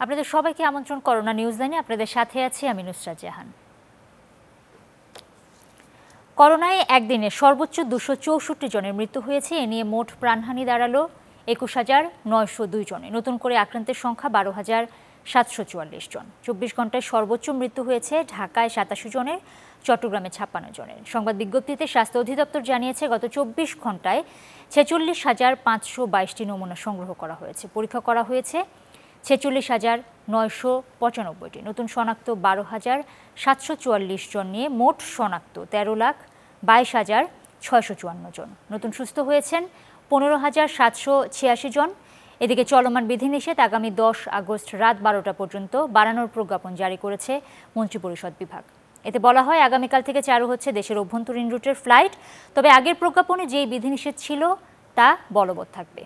আপনাদের সবাইকে আমন্ত্রণ করোনা নিউজ লাইনে। আপনাদের সাথে আছি আমি নুসরাত জাহান। করোনায় একদিনে সর্বোচ্চ 264 জনের মৃত্যু হয়েছে। এ নিয়ে মোট প্রাণহানি দাঁড়ালো 21,902 জনে। নতুন করে আক্রান্তের সংখ্যা 12,744 জন। 24 ঘন্টায় সর্বোচ্চ মৃত্যু হয়েছে ঢাকায় 87 জনের, চট্টগ্রামে 56 জনের। সংবাদ বিজ্ঞপ্তিতে স্বাস্থ্য অধিদপ্তর জানিয়েছে গত 24 ঘন্টায় 46,522টি নমুনা সংগ্রহ করা হয়েছে। পরীক্ষা করা হয়েছে 46,995টি। নতুন শনাক্ত 12,744 জন নিয়ে মোট শনাক্ত 13,22,654 জন। নতুন সুস্থ হয়েছেন 15,786 জন। এদিকে চলমান বিধিনিষেধ আগামী 10 আগস্ট রাত 12টা পর্যন্ত বাড়ানোর প্রজ্ঞাপন জারি করেছে মন্ত্রিপরিষদ বিভাগ। এতে বলা হয় আগামীকাল থেকে চালু হচ্ছে দেশের অভ্যন্তরীণ রুটের ফ্লাইট। তবে আগের প্রজ্ঞাপনে যেই বিধিনিষেধ ছিল তা বলবৎ থাকবে।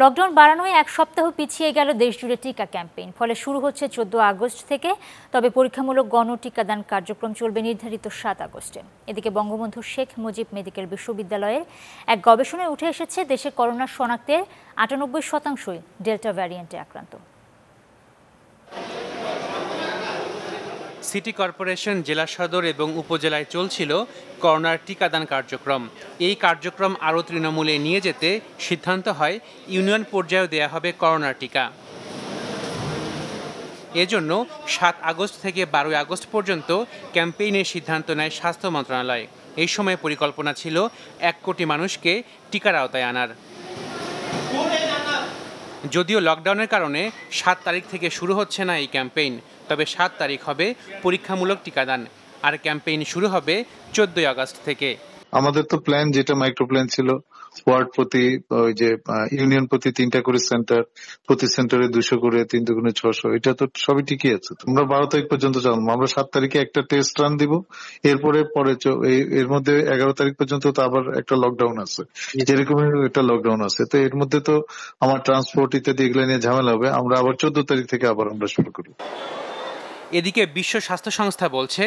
লকডাউন বাড়ানোয় এক সপ্তাহ পিছিয়ে গেল দেশজুড়ে টিকা ক্যাম্পেইন। ফলে শুরু হচ্ছে 14 আগস্ট থেকে। তবে পরীক্ষামূলক গণটিকাদান কার্যক্রম চলবে নির্ধারিত 7 আগস্টে। এদিকে বঙ্গবন্ধু শেখ মুজিব মেডিকেল বিশ্ববিদ্যালয়ের এক গবেষণায় উঠে এসেছে দেশে করোনা শনাক্তের 98%ই ডেল্টা ভ্যারিয়েন্টে আক্রান্ত। সিটি কর্পোরেশন, জেলা সদর এবং উপজেলায় চলছিল করোনার টিকাদান কার্যক্রম। এই কার্যক্রম আরও তৃণমূলে নিয়ে যেতে সিদ্ধান্ত হয় ইউনিয়ন পর্যায়েও দেয়া হবে করোনার টিকা। এজন্য 7 আগস্ট থেকে 12 আগস্ট পর্যন্ত ক্যাম্পেইনের সিদ্ধান্ত নেয় স্বাস্থ্য মন্ত্রণালয়। এই সময় পরিকল্পনা ছিল 1 কোটি মানুষকে টিকার আওতায় আনার। যদিও লকডাউনের কারণে 7 তারিখ থেকে শুরু হচ্ছে না এই ক্যাম্পেইন, তবে 7 তারিখ হবে পরীক্ষামূলক টিকাদান, আর ক্যাম্পেইন শুরু হবে 14 আগস্ট থেকে। আমাদের তো প্ল্যান, যেটা মাইক্রো প্ল্যান ছিল, ওয়ার্ড প্রতি ওই যে ইউনিয়ন প্রতি 3টা করে সেন্টার, প্রতি সেন্টারে 200 করে, 3 দুগুণে 600, এটা তো সবই ঠিকই আছে। আমরা 12 তারিখ পর্যন্ত জানবো। আমরা 7 তারিখে একটা টেস্ট রান দিব। এরপরে এর মধ্যে 11 তারিখ পর্যন্ত তো আবার একটা লকডাউন আছে, যেরকম একটা লকডাউন আছে। তো এর মধ্যে তো আমার ট্রান্সপোর্ট ইত্যাদি এগুলো নিয়ে ঝামেলা হবে। আমরা আবার 14 তারিখ থেকে আবার আমরা শুরু করি। এদিকে বিশ্ব স্বাস্থ্য সংস্থা বলছে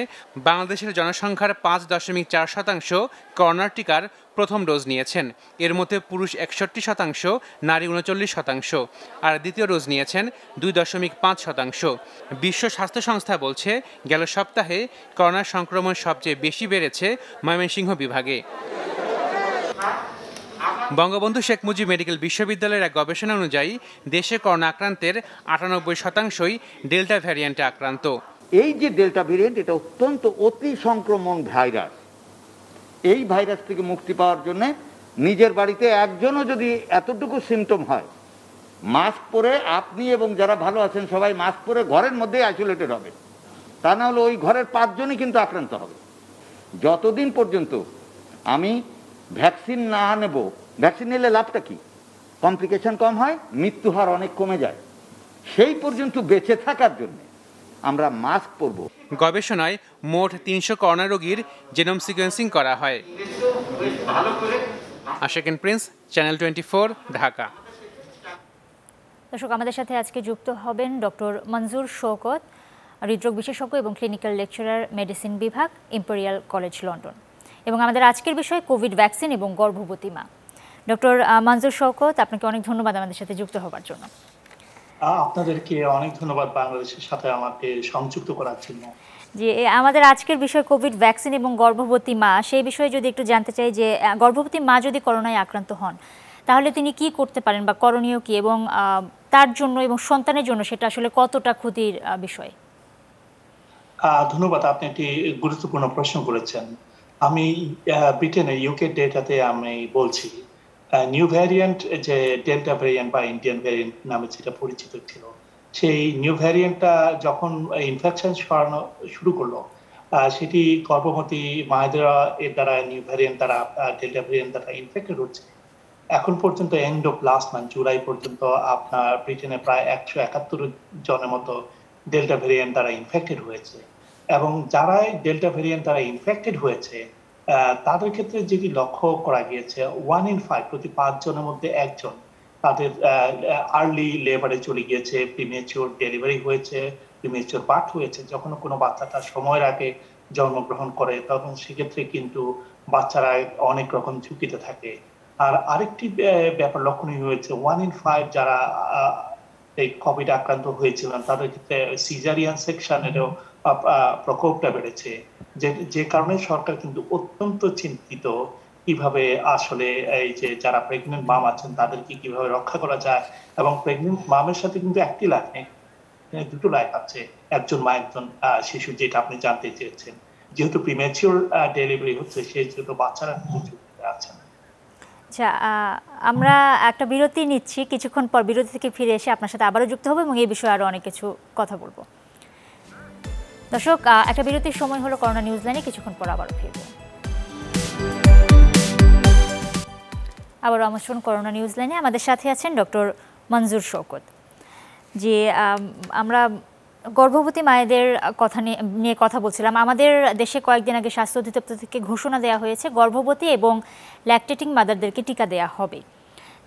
বাংলাদেশের জনসংখ্যার 5.4% করোনার টিকার প্রথম ডোজ নিয়েছেন। এর মধ্যে পুরুষ 61%, নারী 39%, আর দ্বিতীয় ডোজ নিয়েছেন 2.5%। বিশ্ব স্বাস্থ্য সংস্থা বলছে গেল সপ্তাহে করোনার সংক্রমণ সবচেয়ে বেশি বেড়েছে ময়মনসিংহ বিভাগে। বঙ্গবন্ধু শেখ মুজিব মেডিকেল বিশ্ববিদ্যালয়ের এক গবেষণা অনুযায়ী দেশে করোনা আক্রান্তের 98%ই ডেল্টা ভ্যারিয়েন্টে আক্রান্ত। এই যে ডেল্টা ভ্যারিয়েন্ট, এটা অত্যন্ত অতি সংক্রমণ ভাইরাস। এই ভাইরাস থেকে মুক্তি পাওয়ার জন্য নিজের বাড়িতে একজনও যদি এতটুকু সিমটম হয়, মাস্ক পরে আপনি এবং যারা ভালো আছেন সবাই মাস্ক পরে ঘরের মধ্যে আইসোলেটেড হবে। তা না হলে ওই ঘরের 5 জনই কিন্তু আক্রান্ত হবে। যতদিন পর্যন্ত আমি ভ্যাকসিন না নেব, ভ্যাকসিন নিলে লাভটা কি? কমপ্লিকেশন কম হয়, মৃত্যু হার অনেক কমে যায়। সেই পর্যন্ত বেঁচে থাকার জন্য আমরা মাস্ক পরব। গবেষণায় মোট 300 করোনা রোগীর জেনোম সিকোয়েন্সিং করা হয়। আশাকিন প্রিন্স, চ্যানেল 24, ঢাকা। দর্শক, আমাদের সাথে আজকে যুক্ত হবেন ডক্টর মনজুর শওকত, হৃদরোগ বিশেষজ্ঞ এবং ক্লিনিক্যাল লেকচারার, মেডিসিন বিভাগ, ইম্পেরিয়াল কলেজ লন্ডন। এবং আমাদের আজকের বিষয় কোভিড ভ্যাকসিন এবং গর্ভবতী মা। ডক্টর মনজুর শওকত, আপনাকে অনেক ধন্যবাদ আমাদের সাথে যুক্ত হওয়ার জন্য। আপনাদেরকে অনেক ধন্যবাদ বাংলাদেশের সাথে আমাকে সংযুক্ত করার জন্য। যে আমাদের আজকের বিষয় কোভিড ভ্যাকসিন এবং গর্ভবতী মা, সেই বিষয়ে যদি একটু জানতে চাই যে গর্ভবতী মা যদি করোনায় আক্রান্ত হন তাহলে তিনি কি করতে পারেন বা করণীয় কি, এবং তার জন্য এবং সন্তানের জন্য সেটা আসলে কতটা ক্ষতির বিষয়? ধন্যবাদ, আপনি একটি গুরুত্বপূর্ণ প্রশ্ন করেছেন। আমি ব্রিটেনের ইউকে ডেটাতে আমি বলছি নিউ ভ্যারিয়েন্ট, যে ডেল্টা ভ্যারিয়েন্ট বা ইন্ডিয়ান ভ্যারিয়েন্ট নামে যেটা পরিচিত ছিল, সেই নিউ ভ্যারিয়েন্টটা যখন ইনফেকশন ছড়ানো শুরু করলো, সেটি গর্ভবতী মায়েরা এর দ্বারা নিউ ভ্যারিয়েন্ট দ্বারা, ডেল্টা ভ্যারিয়েন্ট দ্বারা ইনফেক্টেড হচ্ছে। এখন পর্যন্ত end of last month, July পর্যন্ত আপনার ব্রিটেনে প্রায় 171 জনের মতো ডেল্টা ভ্যারিয়েন্ট দ্বারা ইনফেক্টেড হয়েছে। এবং যারা ডেল্টা ভ্যারিয়েন্ট দ্বারা ইনফেক্টেড হয়েছে তাদের ক্ষেত্রে যেটি লক্ষ্য করা গিয়েছে, 1 in 5, প্রতি 5 জনের মধ্যে 1 জন তাদের আর্লি লেবারে চলে গিয়েছে, প্রিমেচিওর ডেলিভারি হয়েছে, প্রিমেচিওর বার্থ হয়েছে। যখন কোনো বাচ্চা তার সময়ের আগে জন্মগ্রহণ করে তখন সেক্ষেত্রে কিন্তু বাচ্চারা অনেক রকম ঝুঁকিতে থাকে। আর আরেকটি ব্যাপার লক্ষণীয় হয়েছে 1 in 5 যারা এই কোভিড আক্রান্ত হয়েছিলেন তাদের ক্ষেত্রে সিজারিয়ান সেকশনেরও প্রকোপটা বেড়েছে, যে কারণে সরকার কিন্তু অত্যন্ত চিন্তিত কিভাবে আসলে এই যে যারা প্রেগনেন্ট মাম আছেন তাদেরকে কিভাবে রক্ষা করা যায়। এবং প্রেগনেন্ট মামের সাথে কিন্তু একটি লাইফ নেই, দুটো লাইফ আছে, একজন মা একজন শিশু, যেটা আপনি জানতে চেয়েছেন। যেহেতু প্রিম্যাচিওর ডেলিভারি হচ্ছে সেই জন্য বাচ্চারা আছেন। আচ্ছা, আমরা একটা বিরতি নিচ্ছি, কিছুক্ষণ পর বিরতি থেকে ফিরে এসে আপনার সাথে আবারও যুক্ত হবো এবং এই বিষয়ে আরও অনেক কিছু কথা বলবো। দর্শক, একটা বিরতির সময় হলো করোনা নিউজ লাইনে, কিছুক্ষণ পর আবারও ফিরবো। আবারও আমন্ত্রণ করোনা নিউজ লাইনে, আমাদের সাথে আছেন ডক্টর মনজুর শওকত। যে আমরা গর্ভবতী মায়েদের কথা নিয়ে কথা বলছিলাম। আমাদের দেশে কয়েকদিন আগে স্বাস্থ্য অধিদপ্তর থেকে ঘোষণা দেওয়া হয়েছে গর্ভবতী এবং ল্যাকটেটিং মাদারদেরকে টিকা দেওয়া হবে।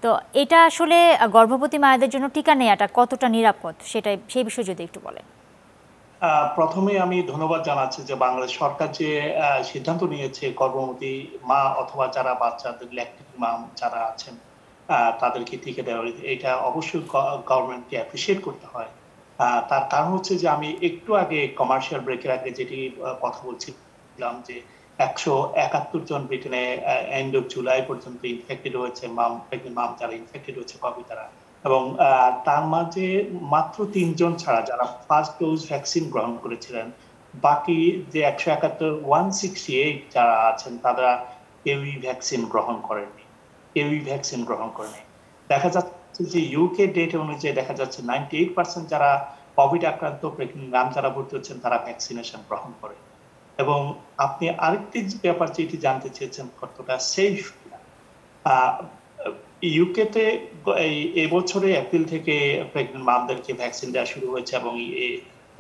তো এটা আসলে গর্ভবতী মায়েদের জন্য টিকা নেওয়াটা কতটা নিরাপদ, সেই বিষয়ে যদি একটু বলেন। প্রথমে আমি ধন্যবাদ জানাচ্ছি যে বাংলাদেশ সরকার যে সিদ্ধান্ত নিয়েছে গর্ভবতী মা অথবা যারা বাচ্চাদের ল্যাকটেটিং মা যারা আছেন তাদেরকে টিকা দেওয়া, এটা অবশ্যই গভর্নমেন্টকে অ্যাপ্রিসিয়েট করতে হয়। তার কারণ হচ্ছে যে আমি একটু আগে কমার্শিয়াল ব্রেকের আগে যেটি কথা বলছিলাম যে 171 জন ব্রিটেনে এন্ড অফ জুলাই পর্যন্ত ইনফেক্টেড হয়েছে, প্রেগনেন্ট মাম যারা ইনফেক্টেড হয়েছে কোভিড দ্বারা, এবং তার মাঝে মাত্র 3 জন ছাড়া যারা ফার্স্ট ডোজ ভ্যাকসিন গ্রহণ করেছিলেন, বাকি যে 168 যারা আছেন তারা কেউই ভ্যাকসিন গ্রহণ করেনি। দেখা যাচ্ছে যে ইউকে ডেটা অনুযায়ী দেখা যাচ্ছে 98% যারা কোভিড আক্রান্ত প্রেগনেন্ট মাম যারা ভর্তি হচ্ছেন তারা ভ্যাকসিনেশন গ্রহণ করে। এবং আপনি আরেকটি ব্যাপার যেটি জানতে চেয়েছেন কতটা সেফ, ইউকেতে এই বছরে এপ্রিল থেকে প্রেগনেন্ট মামদেরকে ভ্যাকসিন দেওয়া শুরু হয়েছে এবং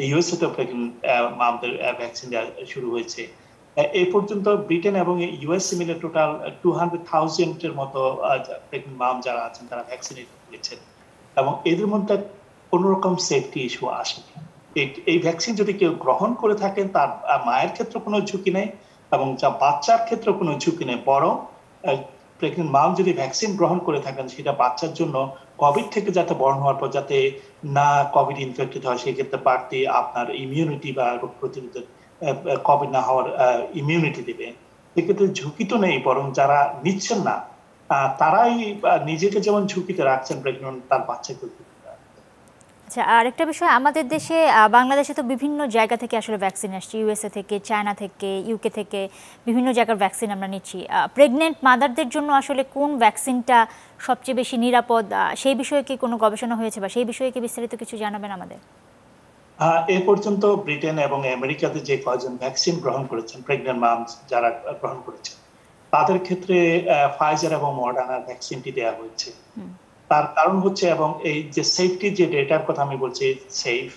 ইউএসএ তে প্রেগনেন্ট মামদের ভ্যাকসিন দেওয়া শুরু হয়েছে। এই পর্যন্ত ব্রিটেন এবং ইউএসএ মিলে টোটাল 200,000 এর মতো প্রেগনেন্ট মাম যারা আছেন তারা ভ্যাকসিনেট হয়েছেন এবং এদের মধ্যে কোন রকম সেফটি ইস্যু আসেনি। এই ভ্যাকসিন যদি কেউ গ্রহণ করে থাকেন তার মায়ের ক্ষেত্রে কোনো ঝুঁকি নেই এবং যা বাচ্চার ক্ষেত্রে কোনো ঝুঁকি নেই, বরং প্রেগনেন্ট মাম যদি ভ্যাকসিন গ্রহণ করে থাকেন সেটা বাচ্চার জন্য কোভিড থেকে যাতে বরণ হওয়ার পর যাতে না কোভিড ইনফেক্টেড হয়, সেই ক্ষেত্রে বাড়তি আপনার ইমিউনিটি বা রোগ প্রতিরোধক কোভিড না হওয়ার ইমিউনিটি দেবে। সেক্ষেত্রে ঝুঁকি তো নেই, বরং যারা নিচ্ছেন না তারাই নিজেকে যেমন ঝুঁকিতে রাখছেন প্রেগনেন্ট তার বাচ্চাকে। আচ্ছা, আরেকটা বিষয়, আমাদের দেশে বাংলাদেশে তো বিভিন্ন জায়গা থেকে আসলে ভ্যাকসিন আসছে, ইউএসএ থেকে, চায়না থেকে, ইউকে থেকে, বিভিন্ন জায়গার ভ্যাকসিন আমরা নিচ্ছি। প্রেগনেন্ট মাদারদের জন্য আসলে কোন ভ্যাকসিনটা সবচেয়ে বেশি নিরাপদ, সেই বিষয়ে কি কোনো গবেষণা হয়েছে বা সেই বিষয়ে কি বিস্তারিত কিছু জানাবেন আমাদের? এ পর্যন্ত ব্রিটেন এবং আমেরিকাতে যে কয়েকজন ভ্যাকসিন গ্রহণ করেছেন প্রেগনেন্ট মাম যারা গ্রহণ করেছেন তাদের ক্ষেত্রে ফাইজার এবং মডার্নার ভ্যাকসিনটি দেওয়া হয়েছে। তার কারণ হচ্ছে এবং এই যে সেফটি যে ডেটার কথা আমি বলছি, সেফ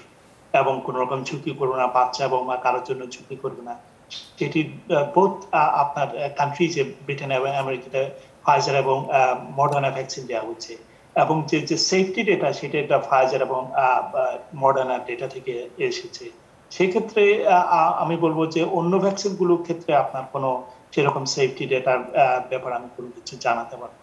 এবং কোন রকম ঝুঁকি করবে না, বাচ্চা এবং মা কারোর জন্য ঝুঁকি করবে না, সেটি বোথ আপনার কান্ট্রি যে ব্রিটেন এবং আমেরিকাতে ফাইজার এবং মডার্না ভ্যাকসিন দেওয়া হচ্ছে এবং যে সেফটি ডেটা সেটা একটা ফাইজার এবং মডার্না ডেটা থেকে এসেছে। সেক্ষেত্রে আমি বলবো যে অন্য ভ্যাকসিন গুলোর ক্ষেত্রে আপনার কোনো সেরকম সেফটি ডেটার ব্যাপারে আমি কোনো কিছু জানাতে পারবো।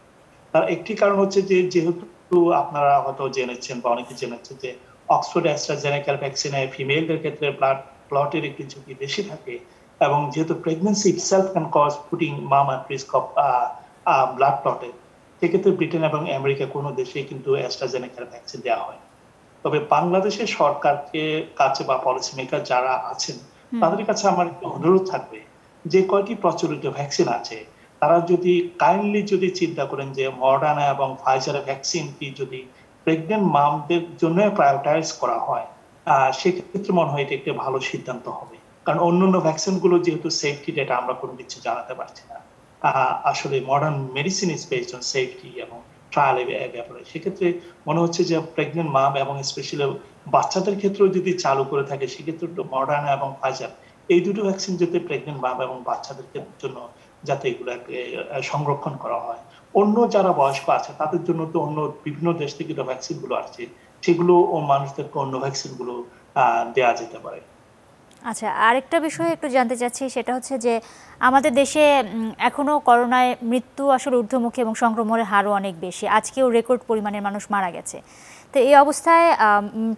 তার একটি কারণ হচ্ছে যে যেহেতু আপনারা হয়তো জেনেছেন বা অনেকে জেনেছেন যে অক্সফোর্ড অ্যাস্ট্রাজেনেকার ভ্যাকসিনে ফিমেলদের ক্ষেত্রে ব্লাড ক্লটের একটি ঝুঁকি বেশি থাকে এবং যেহেতু pregnancy itself can cause putting mum at risk of blood ক্লটের, সেক্ষেত্রে ব্রিটেন এবং আমেরিকা কোনো দেশে কিন্তু অ্যাস্ট্রাজেনেকার ভ্যাকসিন দেওয়া হয়। তবে বাংলাদেশের সরকারকে কাছে বা পলিসি মেকার যারা আছেন তাদের কাছে আমার অনুরোধ থাকবে যে কয়টি প্রচলিত ভ্যাকসিন আছে তারা যদি কাইন্ডলি যদি চিন্তা করেন যে মডার্না এবং ফাইজারের ভ্যাকসিনটি যদি প্রেগনেন্ট মামদের জন্য প্রায়োরিটাইজ করা হয়, সেক্ষেত্রে মনে হয় এটা একটা ভালো সিদ্ধান্ত হবে। কারণ অন্যান্য ভ্যাকসিনগুলো যেহেতু সেফটি ডেটা আমরা কোনো কিছু জানাতে পারছি না, আসলে modern medicine is based on safety এবং ট্রায়াল ব্যাপারে, সেক্ষেত্রে মনে হচ্ছে যে প্রেগনেন্ট মাম এবং স্পেশালি বাচ্চাদের ক্ষেত্রেও যদি চালু করে থাকে সেক্ষেত্রে মডার্না এবং ফাইজার এই দুটো ভ্যাকসিন যাতে প্রেগনেন্ট মাম এবং বাচ্চাদের জন্য যাতে এগুলোকে সংরক্ষণ করা হয়। অন্য যারা বয়স্ক আছে তাদের জন্য তো অন্য বিভিন্ন দেশ থেকে যে ভ্যাকসিন গুলো আসছে সেগুলো ও মানুষদেরকে অন্য ভ্যাকসিন গুলো দেওয়া যেতে পারে। আচ্ছা, আরেকটা বিষয় একটু জানতে চাচ্ছি, সেটা হচ্ছে যে আমাদের দেশে এখনো করোনায় মৃত্যু আসলে ঊর্ধ্বমুখী এবং সংক্রমণের হারও অনেক বেশি। আজকেও রেকর্ড পরিমাণের মানুষ মারা গেছে। তো এই অবস্থায়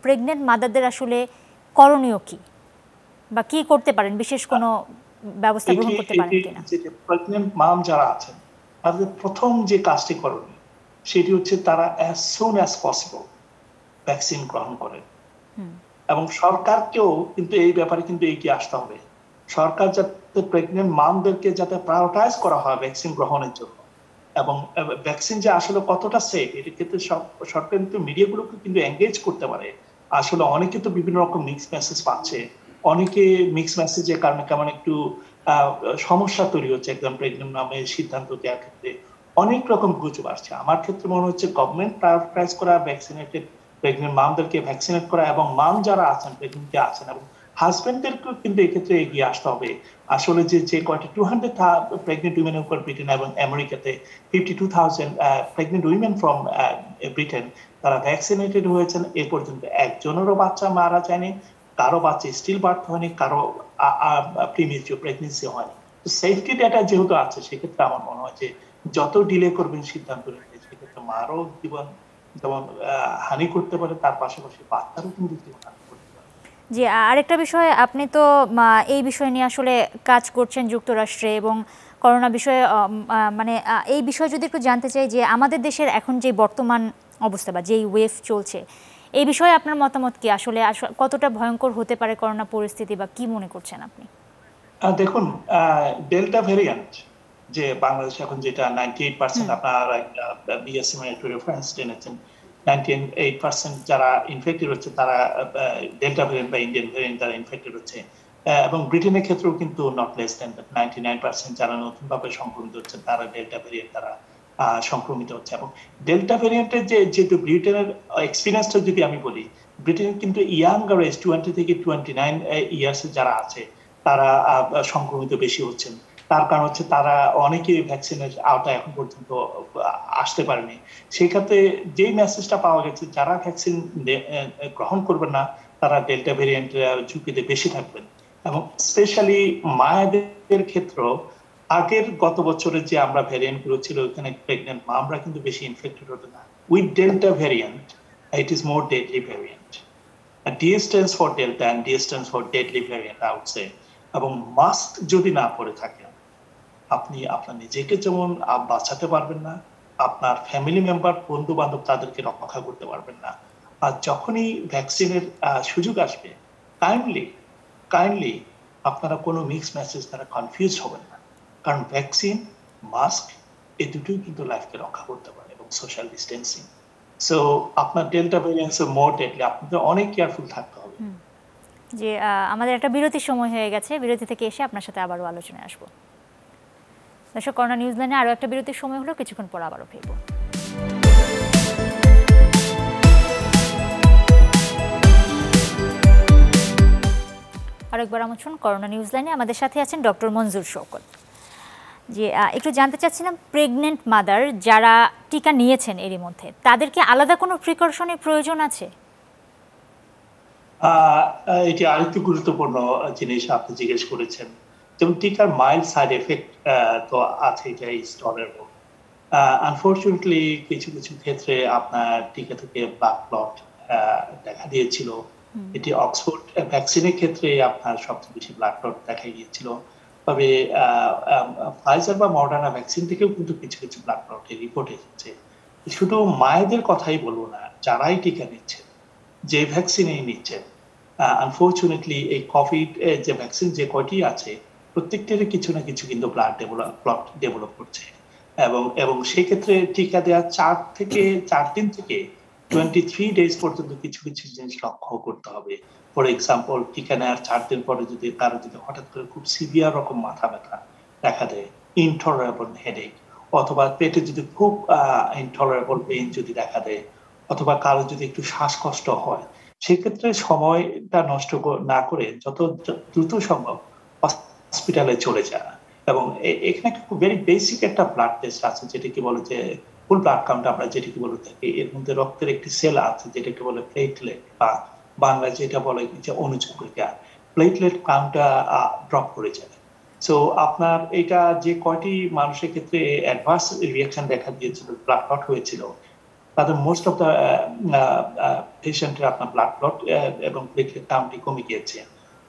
প্রেগনেন্ট মাদারদের আসলে করণীয় কি, বা কি করতে পারেন, বিশেষ কোনো ব্যবস্থা গ্রহণ করতে পারেন কিনা? প্রেগনেন্ট মাম যারা আছেন তাদের প্রথম যে কাজটি করণীয় সেটি হচ্ছে তারা as soon as possible vaccine গ্রহণ করেন। এবং সরকারকেও কিন্তু এই ব্যাপারে কিন্তু এগিয়ে আসতে হবে। সরকার যাতে প্রেগনেন্ট মামদেরকে যাতে প্রায়োরিটাইজ করা হয় ভ্যাকসিন গ্রহণের জন্য, এবং ভ্যাকসিন যে আসলে কতটা সেফ এর ক্ষেত্রে সরকার কিন্তু মিডিয়াগুলোকে কিন্তু এঙ্গেজ করতে পারে। আসলে অনেকে তো বিভিন্ন রকম মিক্স মেসেজ পাচ্ছে, অনেকে মিক্স মেসেজের কারণে কেমন একটু সমস্যা তৈরি হচ্ছে একদম প্রেগনেন্ট মামের সিদ্ধান্ত দেওয়ার ক্ষেত্রে। অনেক রকম গুজব আসছে। আমার ক্ষেত্রে মনে হচ্ছে গভর্নমেন্ট প্রায়োরিটাইজ করা ভ্যাকসিনেটেড প্রেগনেন্ট মামদেরকে ভ্যাকসিনেট করা, এবং মাম যারা আছেন প্রেগনেন্ট আছেন এবং হাজবেন্ডদেরকেও কিন্তু এক্ষেত্রে এগিয়ে আসতে হবে। আসলে যে কয়টা 200 প্রেগনেন্ট উইমেনের উপর ব্রিটেন এবং আমেরিকাতে 52,000 প্রেগনেন্ট উইমেন ফ্রম ব্রিটেন তারা ভ্যাকসিনেটেড হয়েছেন। এ পর্যন্ত একজনেরও বাচ্চা মারা যায়নি, কারো বাচ্চা স্টিল বার্থ হয়নি, কারো প্রিমেচিউর প্রেগনেন্সি হয়নি। তো সেফটি ডেটা যেহেতু আছে সেক্ষেত্রে আমার মনে হয় যে যত ডিলে করবেন সিদ্ধান্ত নিতে, সেক্ষেত্রে মারও জীবন যেমন হানি করতে পারে, তার পাশাপাশি বাচ্চারও কিন্তু জীবন হানি করতে পারে। জি, আরেকটা বিষয়, আপনি তো এই বিষয় নিয়ে আসলে কাজ করছেন যুক্তরাষ্ট্রে, এবং করোনা বিষয়ে মানে এই বিষয়ে যদি একটু জানতে চাই যে আমাদের দেশের এখন যে বর্তমান অবস্থা বা যেই ওয়েভ চলছে, এই বিষয়ে আপনার মতামত কি? আসলে কতটা ভয়ঙ্কর হতে পারে করোনা পরিস্থিতি, বা কি মনে করছেন আপনি? দেখুন, ডেল্টা ভেরিয়েন্ট যে বাংলাদেশে এখন যেটা 98%, আপনারা বিএসএম একটু রেফারেন্স টেনেছেন, 98% যারা ইনফেক্টেড হচ্ছে তারা ডেল্টা ভেরিয়েন্ট বা ইন্ডিয়ান ভেরিয়েন্ট তারা ইনফেক্টেড হচ্ছে। এবং ব্রিটেনের ক্ষেত্রেও কিন্তু নট লেস দেন 99% যারা নতুনভাবে সংক্রমিত হচ্ছে তারা ডেল্টা ভেরিয়েন্ট তারা সংক্রমিত হচ্ছে। এবং ডেল্টা ভেরিয়েন্টের যেহেতু ব্রিটেনের এক্সপিরিয়েন্সটা যদি আমি বলি, ব্রিটেন কিন্তু ইয়াঙ্গার এজ 20 থেকে 29 ইয়ার্স যারা আছে তারা সংক্রমিত বেশি হচ্ছেন। তার কারণ হচ্ছে তারা অনেকে ভ্যাকসিনের আওতায় এখন পর্যন্ত আসতে পারেনি। সেই ক্ষেত্রে যেই মেসেজটা পাওয়া গেছে, যারা ভ্যাকসিন গ্রহণ করবেন না তারা ডেল্টা ভেরিয়েন্ট ঝুঁকিতে বেশি থাকবেন। এবং স্পেশালি মায়েদের ক্ষেত্রে আগের গত বছরের যে আমরা ভ্যারিয়েন্ট গুলো ছিল ওখানে প্রেগনেন্ট মা আমরা কিন্তু বেশি ইনফেক্টেড হতো না। With delta variant it is more deadly variant. D stands for Delta and D stands for deadly variant, I would say. এবং মাস্ক যদি না পরে থাকেন, আপনি আপনার নিজেকে যেমন বাঁচাতে পারবেন না, আপনার ফ্যামিলি মেম্বার বন্ধু বান্ধব তাদেরকে রক্ষা করতে পারবেন না। আর যখনই ভ্যাকসিনের সুযোগ আসবে, কাইন্ডলি আপনারা কোনো মিক্স মেসেজ দ্বারা কনফিউজ হবেন না, কারণ ভ্যাকসিন, মাস্ক এই দুটোই কিন্তু লাইফকে রক্ষা করতে পারে, এবং সোশ্যাল ডিস্টেন্সিং। সো আপনার ডেল্টা ভেরিয়েন্টস মোর ডেডলি, আপনাদের অনেক কেয়ারফুল থাকতে হবে। যে আমাদের একটা বিরতির সময় হয়ে গেছে, বিরতি থেকে এসে আপনার সাথে আবারও আলোচনায় আসবো। দর্শক, করোনা নিউজিল্যান্ডে আরও একটা বিরতির সময় হলো, কিছুক্ষণ পর আবারও ফিরবো। আরেকবার আমন্ত্রণ করোনা নিউজিল্যান্ডে, আমাদের সাথে আছেন ডক্টর মনজুর শওকত। যে একটু জানতে চাচ্ছিলাম, প্রেগনেন্ট মাদার যারা টিকা নিয়েছেন এরই মধ্যে, তাদেরকে আলাদা কোনো প্রিকশনের প্রয়োজন আছে? এটি আরেকটু গুরুত্বপূর্ণ জিনিস আপনি জিজ্ঞেস করেছেন। যেমন টিকার মাইল্ড সাইড এফেক্ট তো আছে, এটা ইজ টলারেবল। আনফরচুনেটলি কিছু ক্ষেত্রে আপনার টিকা থেকে ব্লাড ক্লট দেখা দিয়েছিল। এটি অক্সফোর্ড ভ্যাকসিনের ক্ষেত্রে আপনার সবচেয়ে বেশি ব্লাড ক্লট দেখা গিয়েছিল। তবে ফাইজার বা মডার্না ভ্যাকসিন থেকেও কিন্তু কিছু ব্লাড ক্লটের রিপোর্ট এসেছে। শুধু মায়েদের কথাই বলবো না, যারাই টিকা নিচ্ছেন, যে ভ্যাকসিনেই নিচ্ছেন, আনফরচুনেটলি এই কোভিড যে ভ্যাকসিন যে কয়টি আছে প্রত্যেকটারই কিছু না কিছু কিন্তু ব্লাড ক্লট ডেভেলপ করছে। এবং সেই ক্ষেত্রে টিকা দেওয়ার 4 দিন থেকে 23 ডেজ পর্যন্ত কিছু জিনিস লক্ষ্য করতে হবে। ফর এক্সাম্পল, টিকা নেওয়ার 4 দিন পরে যদি কারো হঠাৎ করে খুব সিভিয়ার রকম মাথা ব্যথা দেখা দেয়, ইনটলারেবল হেডেক, অথবা পেটে যদি খুব ইনটলারেবল পেইন যদি দেখা দেয়, অথবা কারো যদি একটু শ্বাসকষ্ট হয়, সেক্ষেত্রে সময়টা নষ্ট না করে যত দ্রুত সম্ভব হসপিটালে চলে যাওয়া। এবং এখানে একটা ভেরি বেসিক একটা ব্লাড টেস্ট আছে যেটাকে বলে যে ফুল ব্লাড কাউন্ট আমরা যেটাকে বলে থাকি। এর মধ্যে রক্তের একটি সেল আছে যেটাকে বলে প্লেটলেট, বা বাংলায় যেটা বলে যে অনুচক্রিকা। প্লেটলেট কাউন্টটা ড্রপ করে যায়। সো আপনার এটা যে কয়টি মানুষের ক্ষেত্রে অ্যাডভার্স রিয়াকশন দেখা দিয়েছিল, ব্লাড ক্লট হয়েছিল, তাদের মোস্ট অফ দ্য পেশেন্টের আপনার ব্লাড ক্লট এবং প্লেটলেট কাউন্টই কমে গিয়েছে।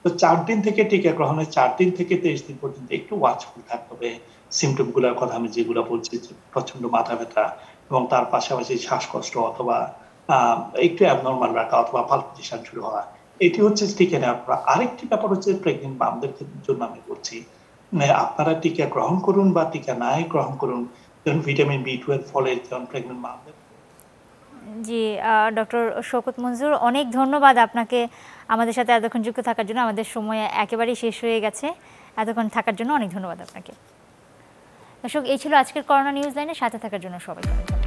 তো 4 দিন থেকে টিকা গ্রহণের 4 দিন থেকে 23 দিন পর্যন্ত একটু ওয়াচফুল থাকতে হবে। সিমটম গুলোর কথা আমি যেগুলো বলছি, প্রচন্ড মাথা ব্যথা এবং তার পাশাপাশি শ্বাসকষ্ট অথবা একটু অ্যাবনর্মাল রাখা অথবা পালপিটেশন শুরু হওয়া, এটি হচ্ছে টিকা নেওয়ার পর। আরেকটি ব্যাপার হচ্ছে প্রেগনেন্ট মাদের জন্য আমি বলছি, আপনারা টিকা গ্রহণ করুন বা টিকা নাই গ্রহণ করুন, যেমন ভিটামিন B12 ফলের যেমন প্রেগনেন্ট মাদের। জি, ডক্টর শওকত মঞ্জুর, অনেক ধন্যবাদ আপনাকে আমাদের সাথে এতক্ষণ যুক্ত থাকার জন্য। আমাদের সময় একেবারেই শেষ হয়ে গেছে, এতক্ষণ থাকার জন্য অনেক ধন্যবাদ আপনাকে। দর্শক, এই ছিল আজকের করোনা নিউজ লাইনের সাথে থাকার জন্য সবাইকে ধন্যবাদ।